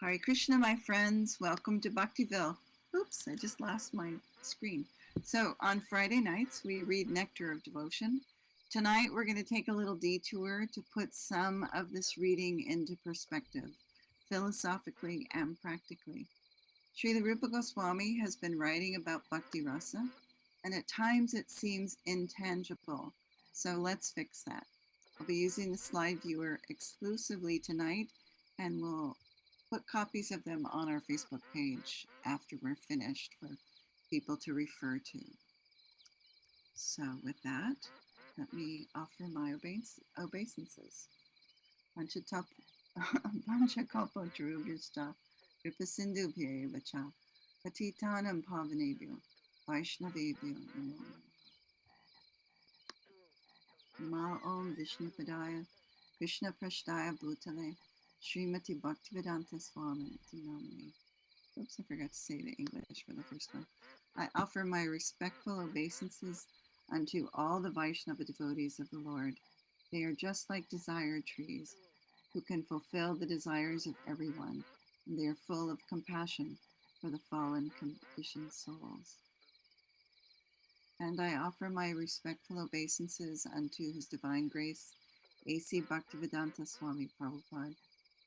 Hare Krishna, my friends. Welcome to Bhaktiville. Oops, I just lost my screen. So on Friday nights, we read Nectar of Devotion. Tonight, we're going to take a little detour to put some of this reading into perspective, philosophically and practically. Srila Rupa Goswami has been writing about Bhakti Rasa, and at times it seems intangible. So let's fix that. I'll be using the slide viewer exclusively tonight, and we'll put copies of them on our Facebook page after we're finished for people to refer to. So with that, let me offer my obeisances. Panchakalpatarubhyascha Kripasindhubhya vacha Patitanam pavanebhyo Vaishnavebhyo namo namaha. Namo Om Vishnupadaya Krishna Prashtaya Bhutale Srimati Bhaktivedanta Swami Namani. Oops, I forgot to say the English for the first one. I offer my respectful obeisances unto all the Vaishnava devotees of the Lord. They are just like desire trees, who can fulfill the desires of everyone, and they are full of compassion for the fallen conditioned souls. And I offer my respectful obeisances unto His Divine Grace, A.C. Bhaktivedanta Swami Prabhupada,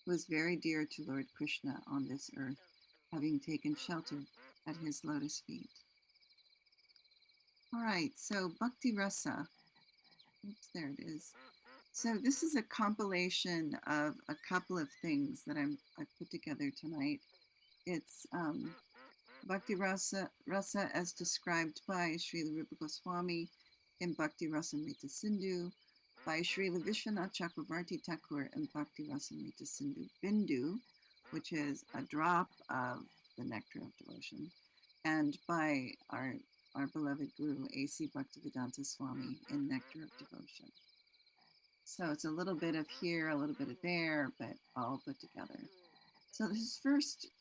who is very dear to Lord Krishna on this earth, having taken shelter at his lotus feet. All right, so Bhakti Rasa. Oops, there it is. So this is a compilation of a couple of things that I've put together tonight. It's Bhakti Rasa as described by Srila Rupa Goswami in Bhakti Rasamrita Sindhu, by Srila Vishwanath Chakravarti Thakur in Bhakti Rasamrita Sindhu Bindu, which is a drop of the Nectar of Devotion, and by our beloved Guru, A.C. Bhaktivedanta Swami in Nectar of Devotion. So it's a little bit of here, a little bit of there, but all put together. So this first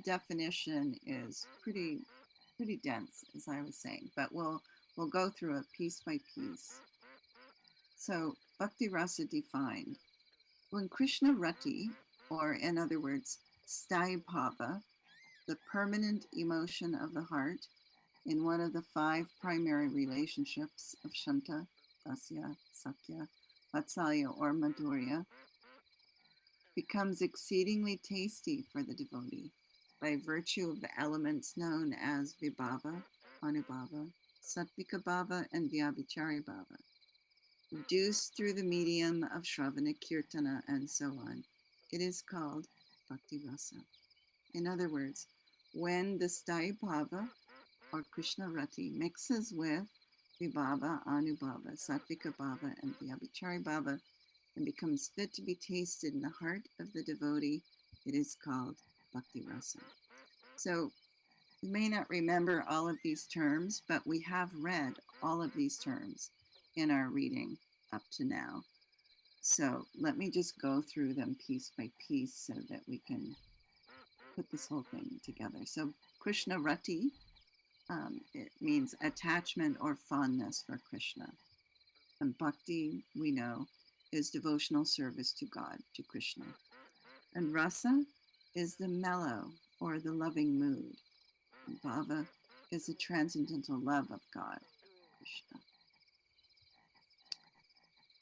definition is pretty dense, as I was saying, but we'll go through it piece by piece. So Bhakti Rasa defined: when Krishna Rati, or in other words, Sthayi Bhava, the permanent emotion of the heart, in one of the 5 primary relationships of Shanta, Dasya, Sakya, Vatsalya, or Madhurya, becomes exceedingly tasty for the devotee by virtue of the elements known as Vibhava, Anubhava, Sattvika Bhava, and Vyabhichari Bhava, reduced through the medium of Shravana, Kirtana, and so on. It is called Bhakti Rasa. In other words, when the Sthayi Bhava, or Krishna Rati, mixes with Vibhava, Anubhava, Sattvika Bhava, and Vyabhichari Bhava, and becomes fit to be tasted in the heart of the devotee, it is called Bhakti Rasa. So you may not remember all of these terms, but we have read all of these terms in our reading up to now. So let me just go through them piece by piece so that we can put this whole thing together. So Krishna Rati, it means attachment or fondness for Krishna. And Bhakti, we know, is devotional service to God, to Krishna. And Rasa is the mellow or the loving mood. And Bhava is the transcendental love of God, Krishna.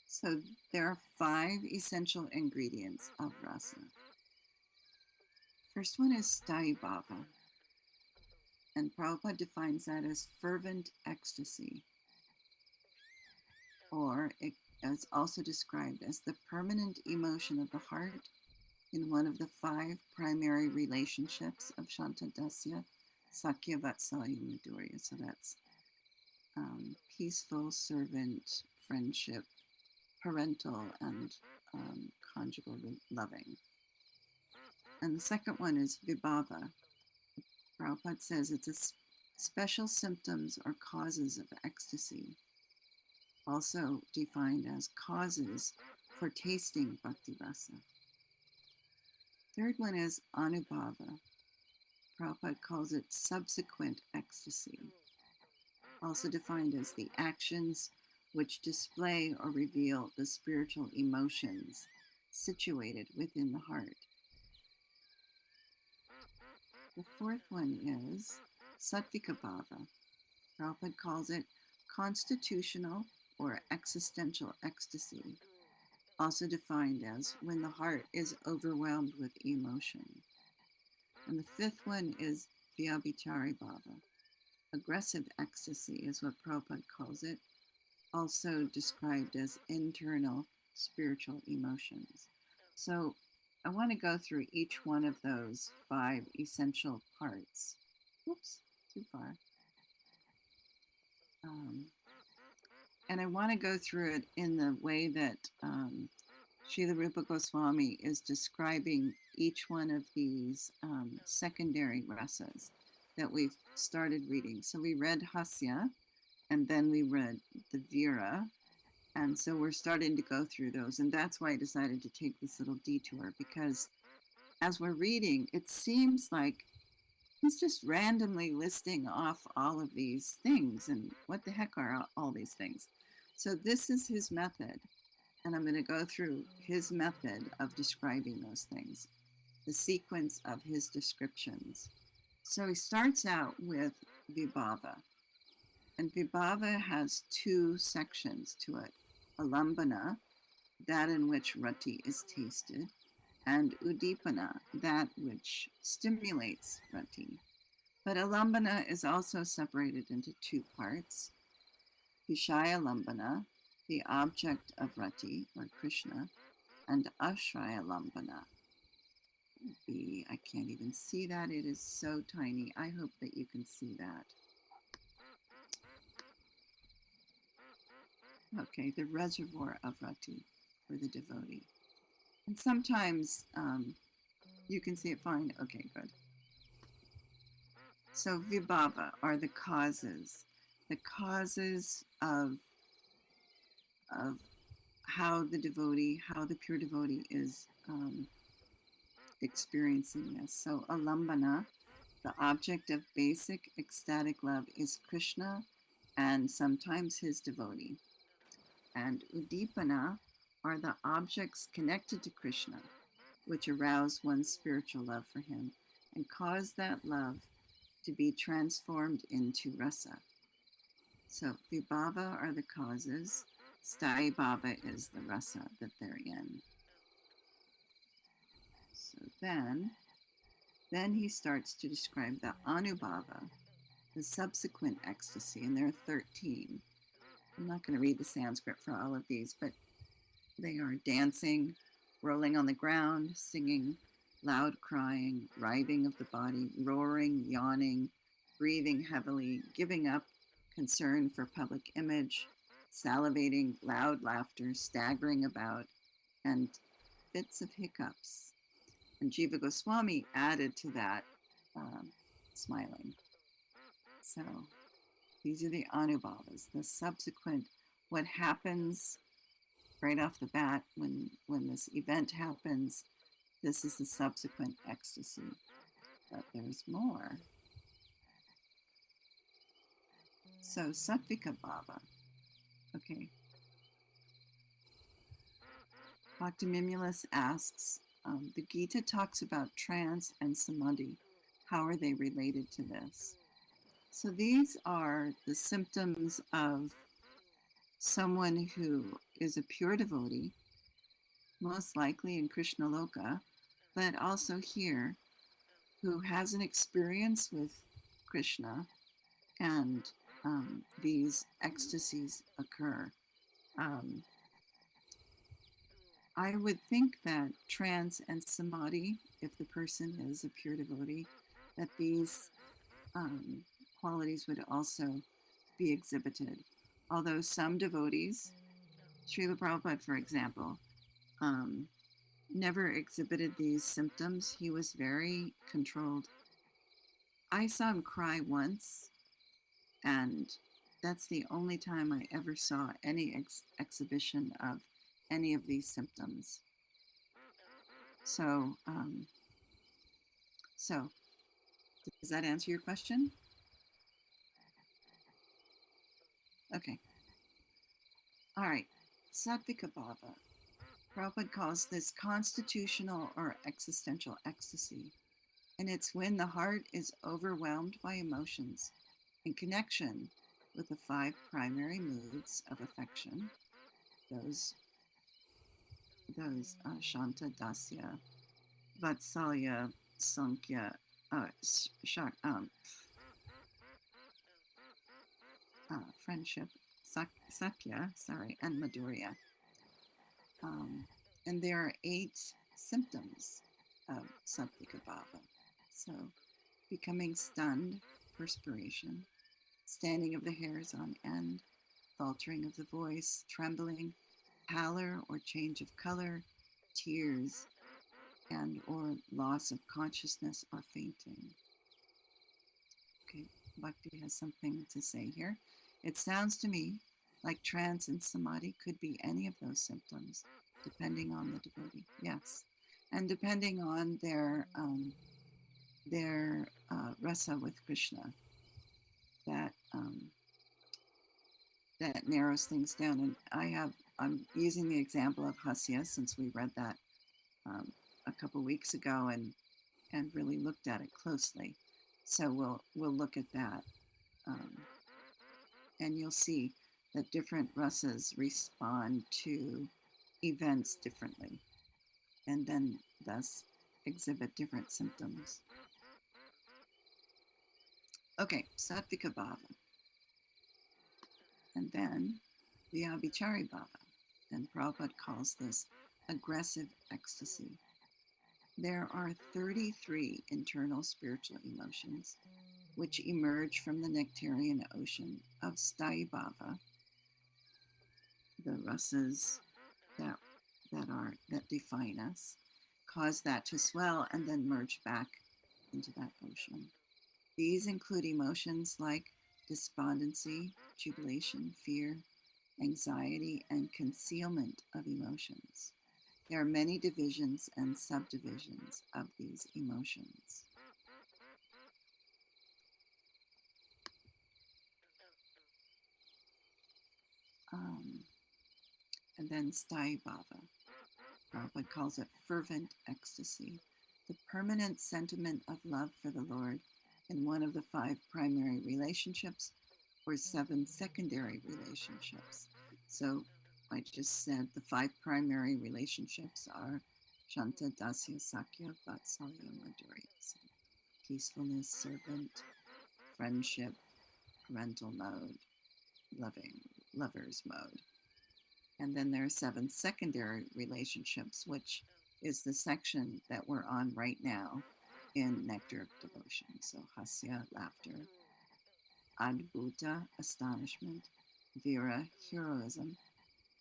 So there are 5 essential ingredients of Rasa. First one is Sthayi Bhava. And Prabhupada defines that as fervent ecstasy, or it is also described as the permanent emotion of the heart in one of the 5 primary relationships of Shanta, Dasya, Sakya, Vatsalya, Madhurya. So that's peaceful, servant, friendship, parental, and conjugal loving. And the second one is Vibhava. Prabhupada says it's a special symptoms or causes of ecstasy, also defined as causes for tasting Bhakti Rasa. Third one is Anubhava. Prabhupada calls it subsequent ecstasy, also defined as the actions which display or reveal the spiritual emotions situated within the heart. The fourth one is Sattvika Bhava. Prabhupada calls it constitutional or existential ecstasy, also defined as when the heart is overwhelmed with emotion. And the fifth one is Vyabhichari Bhava. Aggressive ecstasy is what Prabhupada calls it, also described as internal spiritual emotions. So I want to go through each one of those 5 essential parts. Oops, too far. And I want to go through it in the way that Srila Rupa Goswami is describing each one of these secondary rasas that we've started reading. So we read Hasya, and then we read the Vira, and so we're starting to go through those. And that's why I decided to take this little detour, because as we're reading, it seems like he's just randomly listing off all of these things. And what the heck are all these things? So this is his method. And I'm going to go through his method of describing those things, the sequence of his descriptions. So he starts out with Vibhava. And Vibhava has 2 sections to it. Alambana, that in which rati is tasted, and Udipana, that which stimulates rati. But Alambana is also separated into 2 parts. Vishaya Lambana, the object of rati, or Krishna, and Ashraya Lambana. I can't even see that. It is so tiny. I hope that you can see that. Okay, the reservoir of rati for the devotee. And sometimes you can see it fine. Okay, good. So vibhava are the causes of how the pure devotee is experiencing this. So alambana, the object of basic ecstatic love, is Krishna and sometimes his devotee. And udipana are the objects connected to Krishna, which arouse one's spiritual love for him and cause that love to be transformed into rasa. So vibhava are the causes, sthaya bhava is the rasa that they're in. So then he starts to describe the anubhava, the subsequent ecstasy, and there are 13. I'm not going to read the Sanskrit for all of these, but they are dancing, rolling on the ground, singing, loud crying, writhing of the body, roaring, yawning, breathing heavily, giving up, concern for public image, salivating, loud laughter, staggering about, and fits of hiccups. And Jiva Goswami added to that smiling. So these are the anubhavas, the subsequent, what happens right off the bat when this event happens. This is the subsequent ecstasy. But there's more. So Sattvika Bhava. Okay. Bhaktimimulus asks, the Gita talks about trance and samadhi. How are they related to this? So these are the symptoms of someone who is a pure devotee, most likely in Krishna Loka, but also here, who has an experience with Krishna, and these ecstasies occur. I would think that trance and samadhi, if the person is a pure devotee, that these qualities would also be exhibited. Although some devotees, Srila Prabhupada, for example, never exhibited these symptoms. He was very controlled. I saw him cry once, and that's the only time I ever saw any exhibition of any of these symptoms. So does that answer your question? Okay. All right. Sattvika Bhava. Prabhupada calls this constitutional or existential ecstasy. And it's when the heart is overwhelmed by emotions in connection with the 5 primary moods of affection, those Shanta, Dasya, Vatsalya, Sankhya, Shak, friendship, Sakya, and Madhurya. And there are 8 symptoms of Sattvika Bhava. So, becoming stunned, perspiration, standing of the hairs on end, faltering of the voice, trembling, pallor or change of color, tears, and or loss of consciousness or fainting. Okay, Bhakti has something to say here. It sounds to me like trance and samadhi could be any of those symptoms, depending on the devotee. Yes, and depending on their rasa with Krishna, that that narrows things down. And I'm using the example of Hasya since we read that a couple weeks ago and really looked at it closely. So we'll look at that, and you'll see that different rasas respond to events differently, and then thus exhibit different symptoms. Okay, Sattvika Bhava. And then the Abhichari Bhava. And Prabhupada calls this aggressive ecstasy. There are 33 internal spiritual emotions which emerge from the nectarian ocean of Sthayi Bhava, the rasas that define us, cause that to swell and then merge back into that ocean. These include emotions like despondency, jubilation, fear, anxiety, and concealment of emotions. There are many divisions and subdivisions of these emotions. And then Sthayi Bhava. Prabhupada calls it fervent ecstasy, the permanent sentiment of love for the Lord in one of the 5 primary relationships or 7 secondary relationships. So I just said the 5 primary relationships are Shanta, Dasya, Sakya, Vatsalya, Madhurya. So peacefulness, servant, friendship, parental mode, lover's mode. And then there are 7 secondary relationships, which is the section that we're on right now in Nectar of Devotion. So Hasya, laughter, Adbhuta, astonishment, Vira, heroism,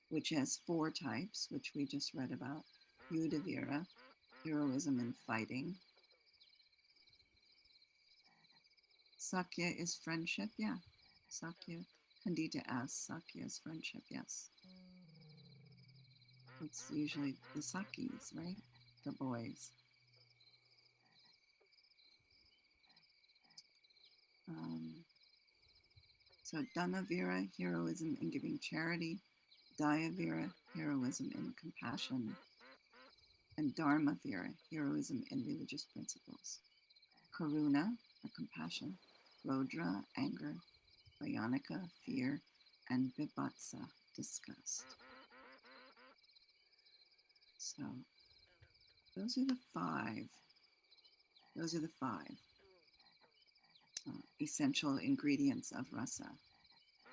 which has 4 types, which we just read about. Yuddha Vira, heroism in fighting. Sakya is friendship, yeah. Sakya, Kandita asks, Sakya is friendship, yes. It's usually the Sakis, right? The boys. So Dhanavira, heroism in giving charity. Dayavira, heroism in compassion. And Dharmavira, heroism in religious principles. Karuna, or compassion. Rodra, anger. Bhayanika, fear. And Vibhatsa, disgust. So those are the 5. Those are the 5 essential ingredients of rasa.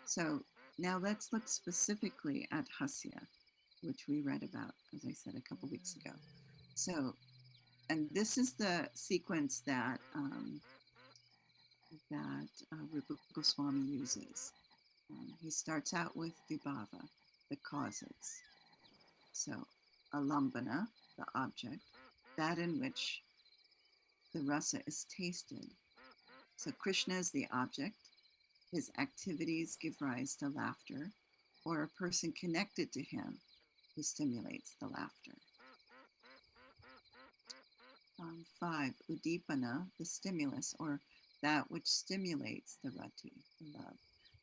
So now let's look specifically at hasya, which we read about, as I said, a couple weeks ago. So, and this is the sequence that Rupa Goswami uses. He starts out with vibhava, the causes. So, alambana, the object, that in which the rasa is tasted. So Krishna is the object. His activities give rise to laughter, or a person connected to him who stimulates the laughter. 5, udipana, the stimulus, or that which stimulates the rati, the love.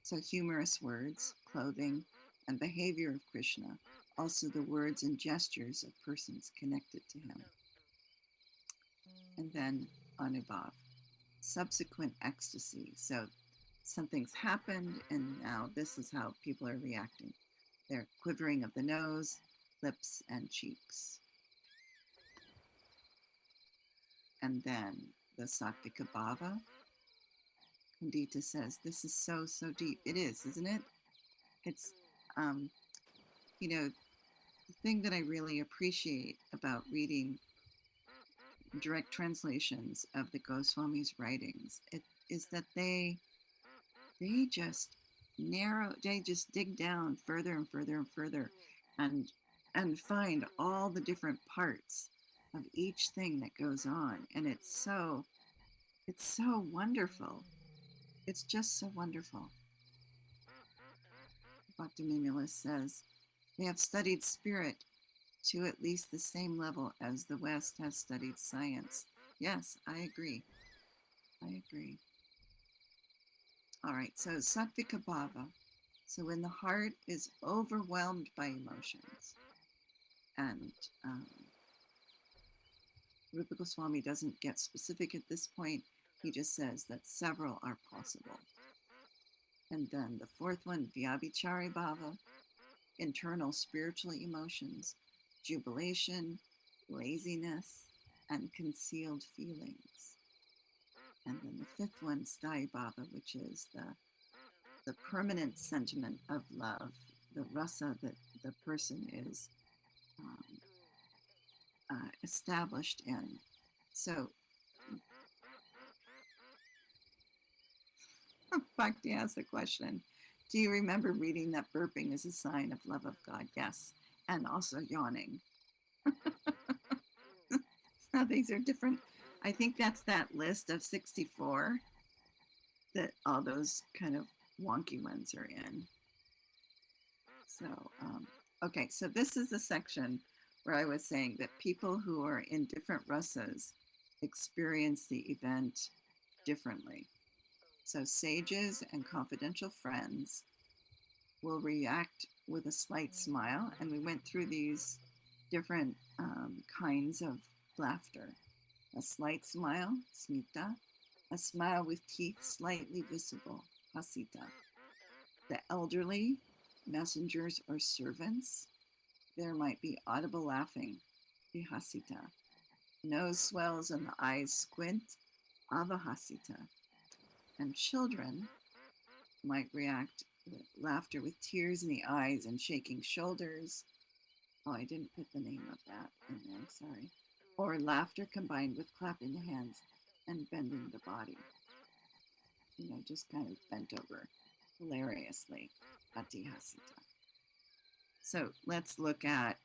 So humorous words, clothing, and behavior of Krishna, also the words and gestures of persons connected to him. And then anubhav, subsequent ecstasy. So something's happened, and now this is how people are reacting. They're quivering of the nose, lips, and cheeks. And then the Sattvika Bhava, Pandita says, this is so, so deep. It is, isn't it? It's, um, the thing that I really appreciate about reading direct translations of the Goswami's writings is that they just they just dig down further and further and further, and find all the different parts of each thing that goes on, and it's so wonderful. It's just so wonderful. Bhaktivinoda says they have studied spirit to at least the same level as the West has studied science. Yes, I agree. I agree. All right, so Sattvika Bhava. So when the heart is overwhelmed by emotions, and Rupa Goswami doesn't get specific at this point, he just says that several are possible. And then the fourth one, Vyabhichari Bhava, internal spiritual emotions, jubilation, laziness, and concealed feelings. And then the fifth one, Sthaya Bhava, which is the permanent sentiment of love, the rasa that the person is established in. So, Bhakti asks the question, do you remember reading that burping is a sign of love of God? Yes. And also yawning. So these are different. I think that's that list of 64 that all those kind of wonky ones are in. So, okay, so this is the section where I was saying that people who are in different rasas experience the event differently. So sages and confidential friends will react with a slight smile, and we went through these different kinds of laughter. A slight smile, smita, a smile with teeth slightly visible, hasita. The elderly, messengers or servants, there might be audible laughing, vihasita. Nose swells and the eyes squint, avahasita. And children might react with laughter with tears in the eyes and shaking shoulders. Oh, I didn't put the name of that in there, sorry. Or laughter combined with clapping the hands and bending the body. Just kind of bent over hilariously, atihasita. So let's look at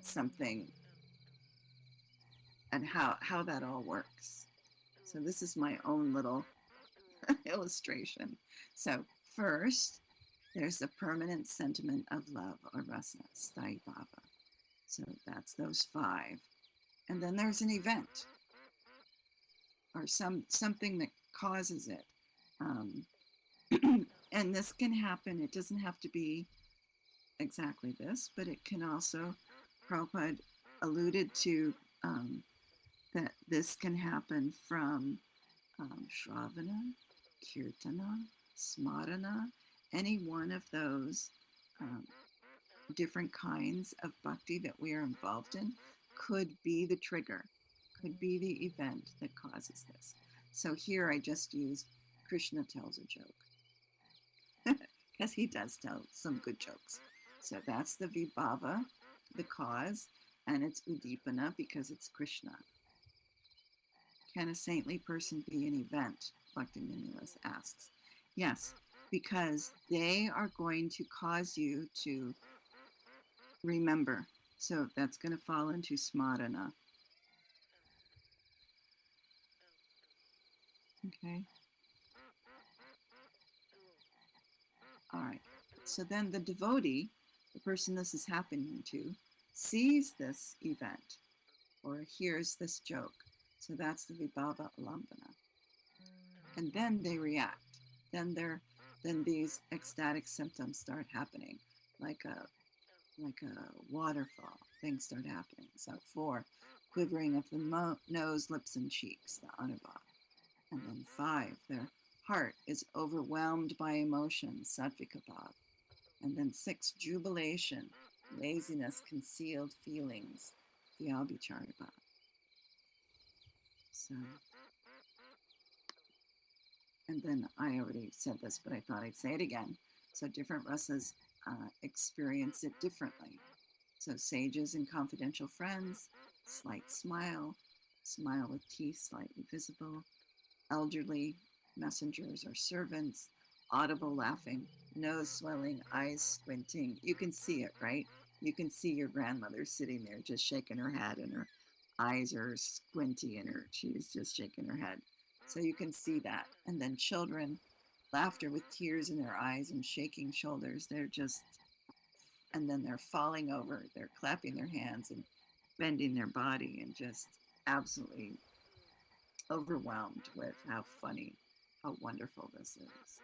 something and how that all works. So this is my own little illustration. So first, there's the permanent sentiment of love or rasa, sthaya bhava. So that's those 5. And then there's an event or something that causes it. And this can happen. It doesn't have to be exactly this, but it can also, Prabhupada alluded to that this can happen from Shravana, Kirtana, Smarana, any one of those different kinds of bhakti that we are involved in could be the trigger, could be the event that causes this. So here I just used Krishna tells a joke, because he does tell some good jokes. So that's the vibhava, the cause, and it's udipana because it's Krishna. Can a saintly person be an event? Bhaktivinoda asks. Yes, because they are going to cause you to remember. So that's going to fall into smarana. Okay. All right. So then the devotee, the person this is happening to, sees this event or hears this joke. So that's the vibhava alambana. And then they react. Then these ecstatic symptoms start happening, like a waterfall. Things start happening. So 4, quivering of the nose, lips, and cheeks, the Anubhav. And then 5, their heart is overwhelmed by emotion, Sattvika Bhav. And then 6, jubilation, laziness, concealed feelings, Vyabhichara Bhav. So, and then I already said this, but I thought I'd say it again. So different rasas experience it differently. So sages and confidential friends, slight smile, smile with teeth slightly visible, elderly messengers or servants, audible laughing, nose swelling, eyes squinting. You can see it, right? You can see your grandmother sitting there just shaking her head, and her eyes are squinty, and she's just shaking her head. So you can see that. And then children, laughter with tears in their eyes and shaking shoulders. They're just, and then they're falling over, they're clapping their hands and bending their body and just absolutely overwhelmed with how funny, how wonderful this is.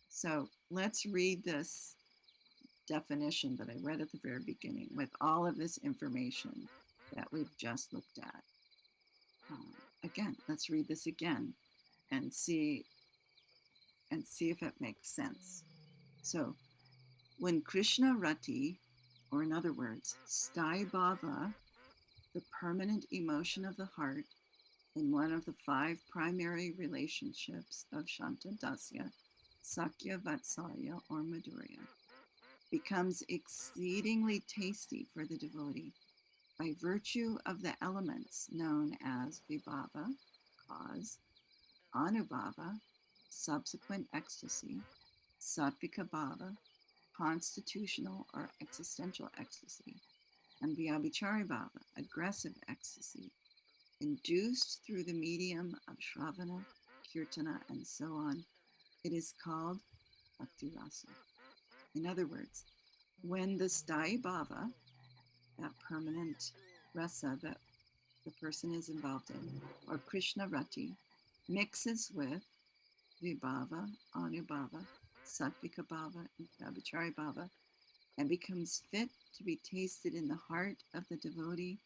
So let's read this definition that I read at the very beginning with all of this information that we've just looked at. Again, let's read this again and see if it makes sense. So when Krishna Rati, or in other words, Sthai Bhava, the permanent emotion of the heart in one of the 5 primary relationships of Shanta Dasya, Sakya, Vatsalya, or Madhurya, becomes exceedingly tasty for the devotee by virtue of the elements known as Vibhava, cause, Anubhava, subsequent ecstasy, Sattvika Bhava, constitutional or existential ecstasy, and Vyabhichari Bhava, aggressive ecstasy, induced through the medium of Shravana, Kirtana, and so on. It is called Bhakti Rasa. In other words, when the Sthai Bhava, that permanent rasa that the person is involved in, or Krishna Rati, mixes with Vibhava, Anubhava, Sattvika Bhava, and Vyabhichari Bhava, and becomes fit to be tasted in the heart of the devotee,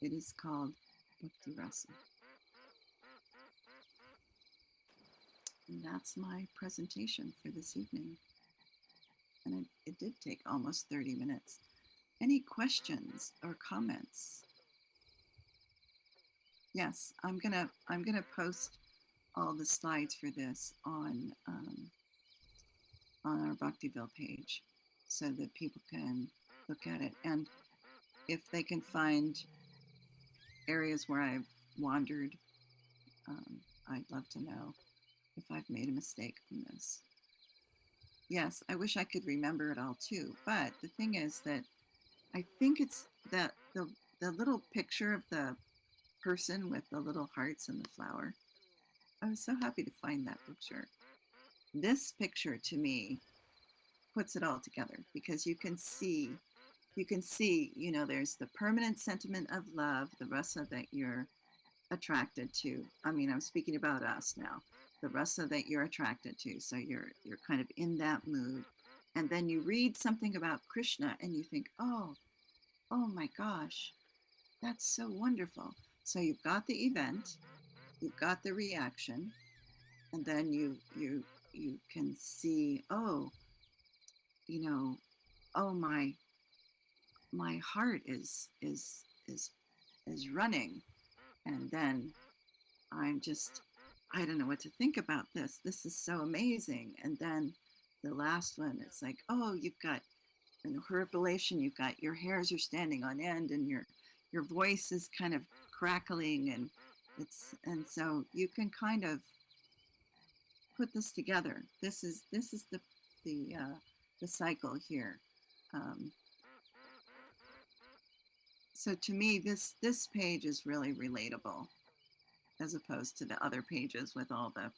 it is called Bhakti Rasa. And that's my presentation for this evening. And it did take almost 30 minutes. Any questions or comments? Yes, I'm gonna post all the slides for this on our Bhaktiville page, so that people can look at it, and if they can find areas where I've wandered, I'd love to know if I've made a mistake on this. Yes, I wish I could remember it all too, but the thing is that I think it's that the little picture of the person with the little hearts and the flower. I was so happy to find that picture. This picture to me puts it all together, because you can see, there's the permanent sentiment of love, the rasa that you're attracted to. I mean, I'm speaking about us now. The rasa that you're attracted to. So you're kind of in that mood. And then you read something about Krishna and you think, oh my gosh, that's so wonderful. So you've got the event, you've got the reaction, and then you can see, oh my heart is running, and then I don't know what to think about this. This is so amazing. And then the last one, it's like, oh, you've got an horripilation, you've got your hairs are standing on end, and your voice is kind of crackling, and so you can kind of put this together. This is the cycle here. So to me, this page is really relatable, as opposed to the other pages with all the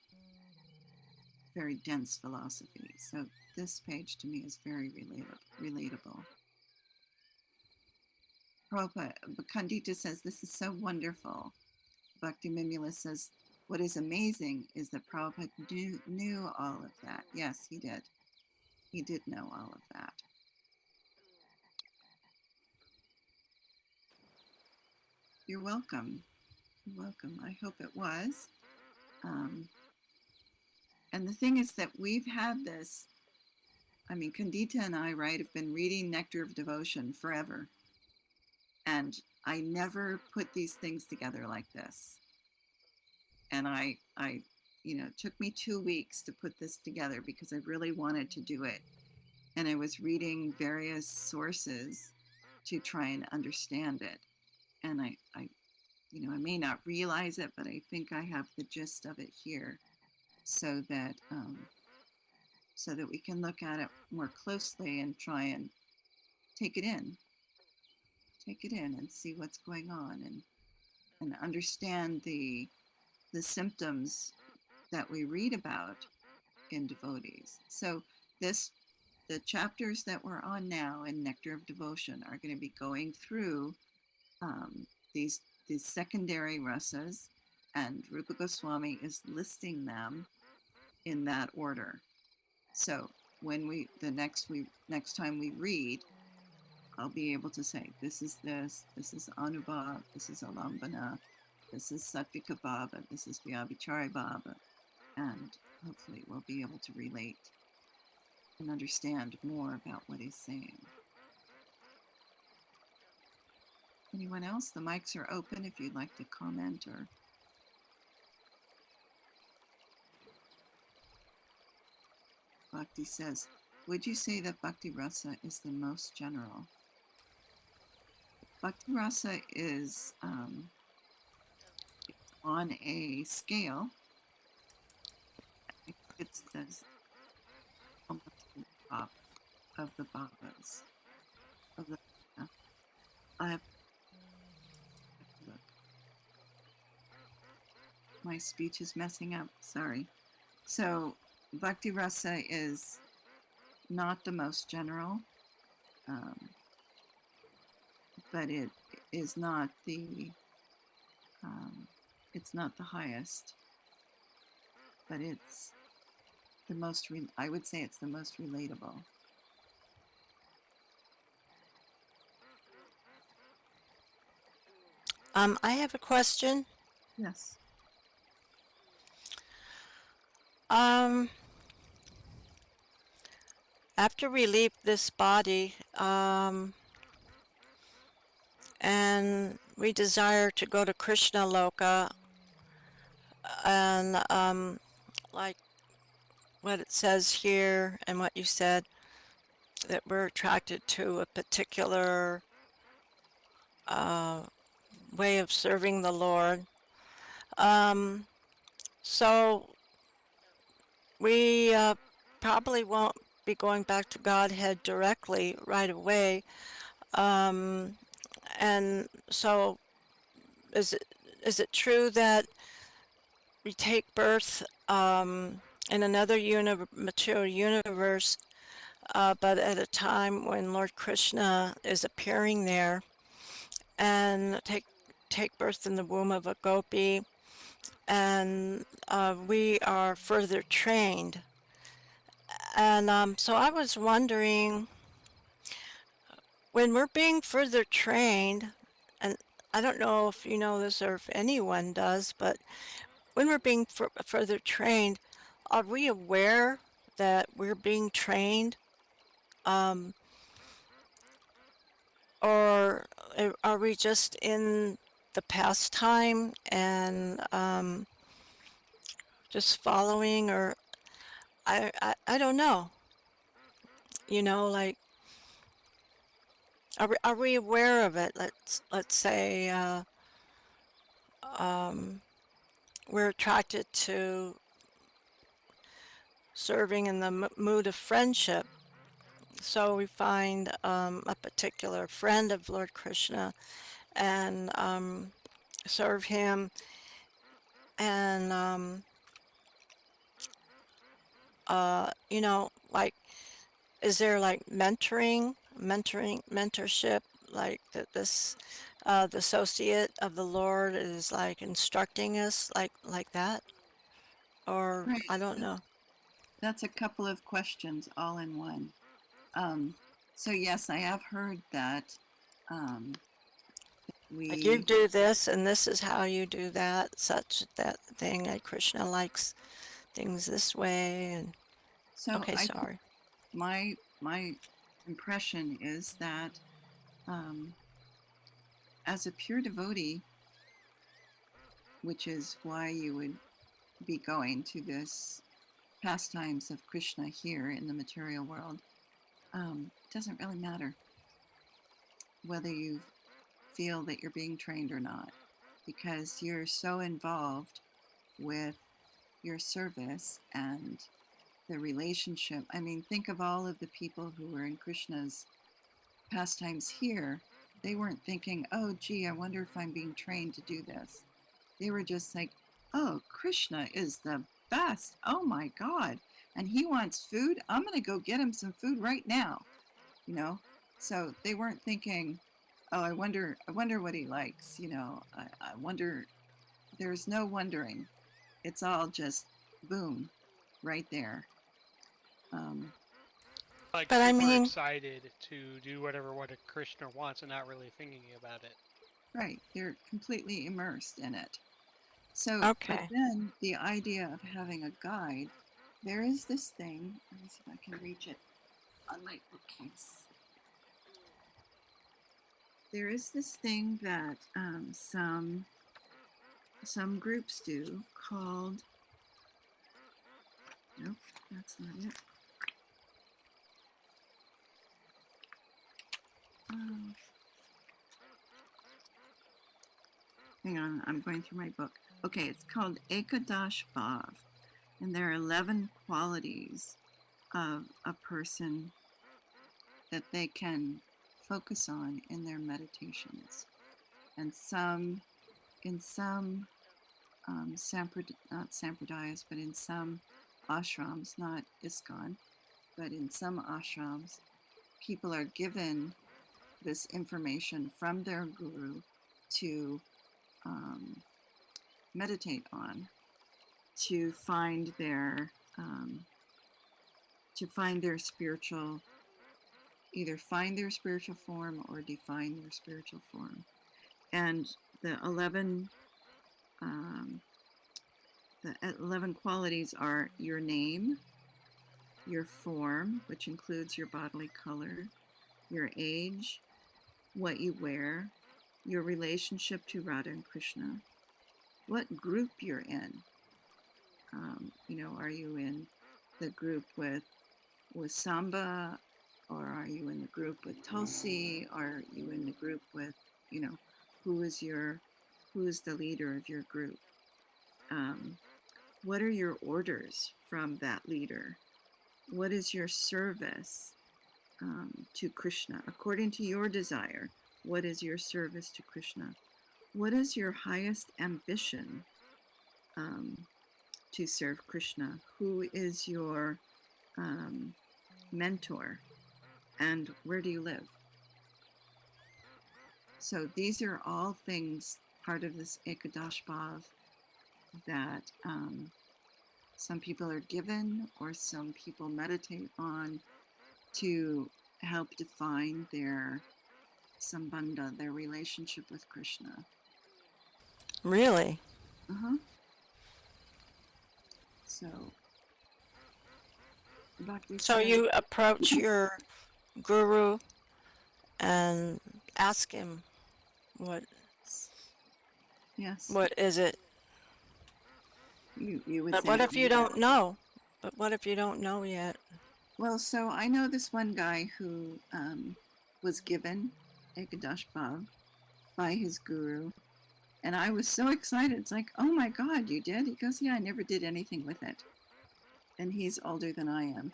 very dense philosophy. So this page to me is very relatable. Prabhupada, Kandita says, this is so wonderful. Bhakti Mimula says, what is amazing is that Prabhupada knew all of that. Yes, he did. He did know all of that. You're welcome. You're welcome. I hope it was. And the thing is that we've had this. I mean, Candita and I, right, have been reading Nectar of Devotion forever. And I never put these things together like this. And it took me 2 weeks to put this together because I really wanted to do it. And I was reading various sources to try and understand it. And I may not realize it, but I think I have the gist of it here, so that we can look at it more closely and try and take it in, and see what's going on, and understand the symptoms that we read about in devotees. So the chapters that we're on now in Nectar of Devotion are going to be going through these secondary rasas, and Rupa Goswami is listing them in that order. So when next time we read, I'll be able to say, this is Anubhav, this is Alambana, this is Sattvika Bhava, this is Vyabhichari Bhava, and hopefully we'll be able to relate and understand more about what he's saying. Anyone else? The mics are open if you'd like to comment or... Bhakti says, would you say that Bhakti Rasa is the most general? Bhakti Rasa is on a scale. It's almost the top of the bhavas. I have to look. My speech is messing up. Sorry. So Bhakti Rasa is not the most general, but it is not it's not the highest, but it's the most. I would say it's the most relatable. I have a question. Yes. After we leave this body, and we desire to go to Krishna Loka, and like what it says here and what you said, that we're attracted to a particular way of serving the Lord. So we probably won't be going back to Godhead directly right away. And so is it true that we take birth in another material universe, but at a time when Lord Krishna is appearing there, and take birth in the womb of a gopi, and we are further trained? And so I was wondering, when we're being further trained, and I don't know if you know this or if anyone does, but when we're being further trained, are we aware that we're being trained? Or are we just in the pastime and just following? Or I don't know. Like, are we aware of it? Let's say we're attracted to serving in the mood of friendship. So we find a particular friend of Lord Krishna and serve him, and like, is there like mentorship, like that this the associate of the Lord is like instructing us like that? Or Right. I don't know. That's a couple of questions all in one. So yes, I have heard that Like you We do this, and this is how you do that, such that thing, and Krishna likes things this way, and so okay, I think sorry. my impression is that um, as a pure devotee, which is why you would be going to this pastimes of Krishna here in the material world, doesn't really matter whether you feel that you're being trained or not, because you're so involved with your service and the relationship. I mean, think of all of the people who were in Krishna's pastimes here. They weren't thinking, oh, gee, I wonder if I'm being trained to do this. They were just like, oh, Krishna is the best. Oh my God. And he wants food. I'm going to go get him some food right now, you know? So they weren't thinking, oh, I wonder what he likes, I wonder, there's no wondering. It's all just boom, right there. Um, Like But I super mean, excited to do whatever what a Krishna wants and not really thinking about it. right. They're completely immersed in it. So, but okay. then the idea of having a guide, there is this thing, let me see if I can reach it on my bookcase. There is this thing that some groups do called, nope, that's not it. Um, Hang on, I'm going through my book. Okay, it's called Ekadash Bhav, and there are 11 qualities of a person that they can focus on in their meditations. And in some not sampradayas, but in some ashrams, not ISKCON, but in some ashrams, people are given this information from their guru to meditate on, to find their um, spiritual, either find their spiritual form or define their spiritual form. And the 11 um, the 11 qualities are your name, your form, which includes your bodily color, your age, what you wear, your relationship to Radha and Krishna, what group you're in. Are you in the group with Samba, or are you in the group with Tulsi? Are you in the group with, you know, who is the leader of your group? Um, what are your orders from that leader? What is your service to Krishna according to your desire? What is your service to Krishna? What is your highest ambition um, to serve Krishna? Who is your mentor? And where do you live? So these are all things part of this Ekadash Bhav that some people are given or some people meditate on to help define their sambandha, their relationship with Krishna. Really? Uh-huh. So Bhakti So says, you approach your guru and ask him what yes, what is it? you would But say, what oh if you my don't God. know? But what if you don't know yet? Well, so I know this one guy who was given Ekadash Bhav by his guru. And I was so excited. It's like, oh my God, you did? He goes, yeah, I never did anything with it. And he's older than I am.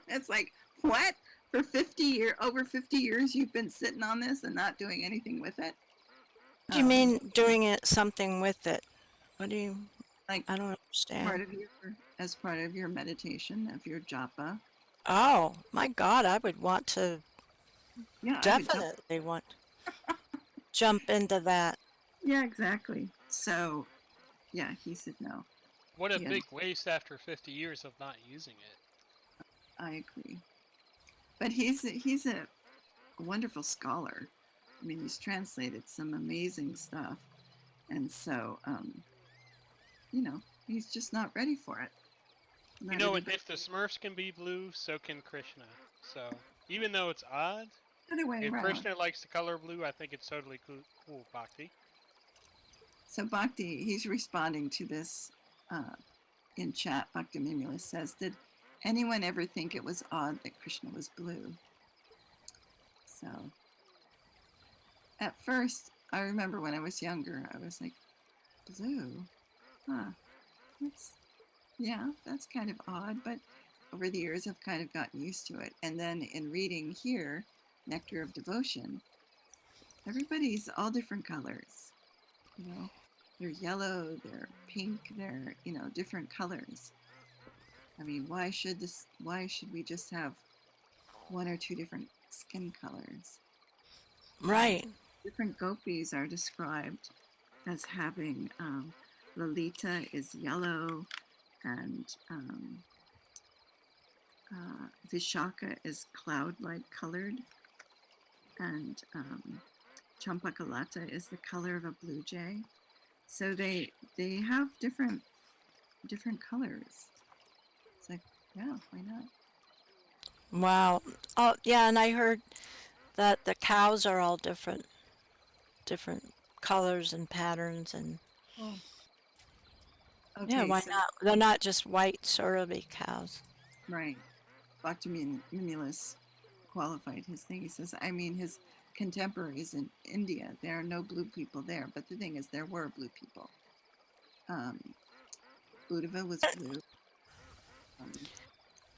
It's like, what? For over 50 years, you've been sitting on this and not doing anything with it? What do you Um, mean doing it something with it? What do you? like I don't understand. as part of your meditation, of your japa. Oh my God, I would want to Yeah, I would totally. definitely want jump into that. Yeah, exactly. So, yeah, he said no. What a He had, big waste after 50 years of not using it. I agree. But he's a wonderful scholar. I mean, he's translated some amazing stuff. And so, he's just not ready for it. You Not know, everybody. if the Smurfs can be blue, so can Krishna. So even though it's odd, Other way if around. Krishna likes the color blue, I think it's totally cool, Bhakti. So Bhakti, he's responding to this in chat. Bhakti Mimula says, did anyone ever think it was odd that Krishna was blue? So at first, I remember when I was younger, I was like, blue? Huh. That's kind of odd, but over the years I've kind of gotten used to it. And then in reading here, Nectar of Devotion, everybody's all different colors. They're yellow, they're pink, they're, different colors. I mean, why should we just have one or two different skin colors? Right. Different gopis are described as having Lalita is yellow, and Vishaka is cloud-like colored, and Champakalata is the color of a blue jay. So they have different colors. It's like, yeah, why not? Wow. Oh, yeah, and I heard that the cows are all different colors and patterns and Oh, yeah, okay. why So not? They're not just white Surabhi cows. right, Dr. Mimilis qualified his thing. He says, I mean, his contemporaries in India, there are no blue people there. But the thing is, there were blue people. Uddhava was blue.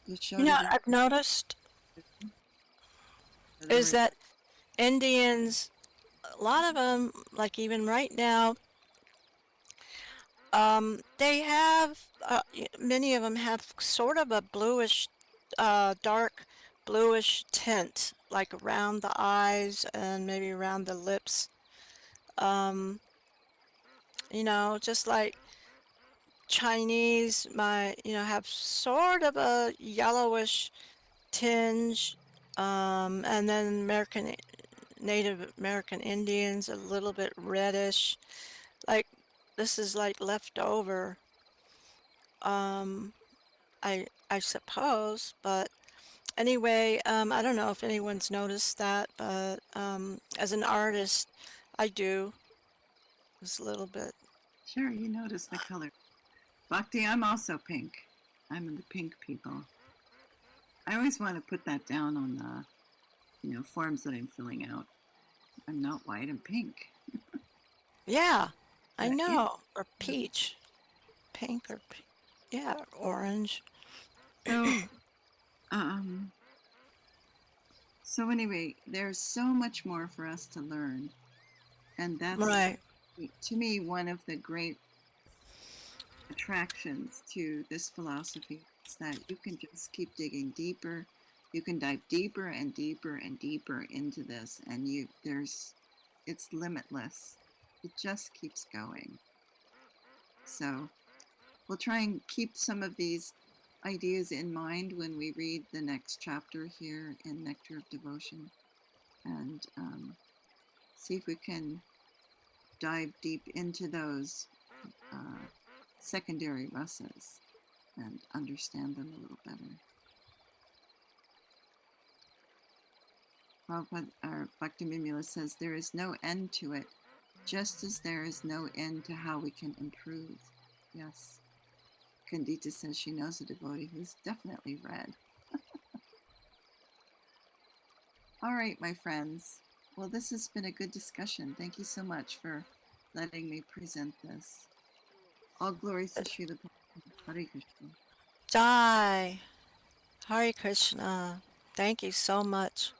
You know, Yashoda, I've noticed there is were, that Indians, a lot of them, like even right now, they have, many of them have sort of a bluish, dark bluish tint, like around the eyes and maybe around the lips. Um, just like Chinese, have sort of a yellowish tinge. And then Native American Indians, a little bit reddish. Like this is like left over, um, I suppose. But anyway, I don't know if anyone's noticed that, but as an artist, I do. It's a little bit. sure, you notice the color. Bhakti, I'm also pink. I'm in the pink people. I always want to put that down on the, forms that I'm filling out. I'm not white, I'm pink. Yeah, I But yeah, know. Or peach, pink or yeah, orange. so um, so anyway, there's so much more for us to learn, and that's Right. to me one of the great attractions to this philosophy is that you can just keep digging deeper. You can dive deeper and deeper and deeper into this, and it's limitless. It just keeps going. So we'll try and keep some of these ideas in mind when we read the next chapter here in Nectar of Devotion, and see if we can dive deep into those secondary rasas and understand them a little better. Prabhupada, Bhakti Mimula says, there is no end to it, just as there is no end to how we can improve. Yes. Kandita says she knows a devotee who's definitely read. All right, my friends. Well, this has been a good discussion. Thank you so much for letting me present this. All glories to Srila Prabhupada. Hare Krishna. Jai. Hare Krishna. Thank you so much.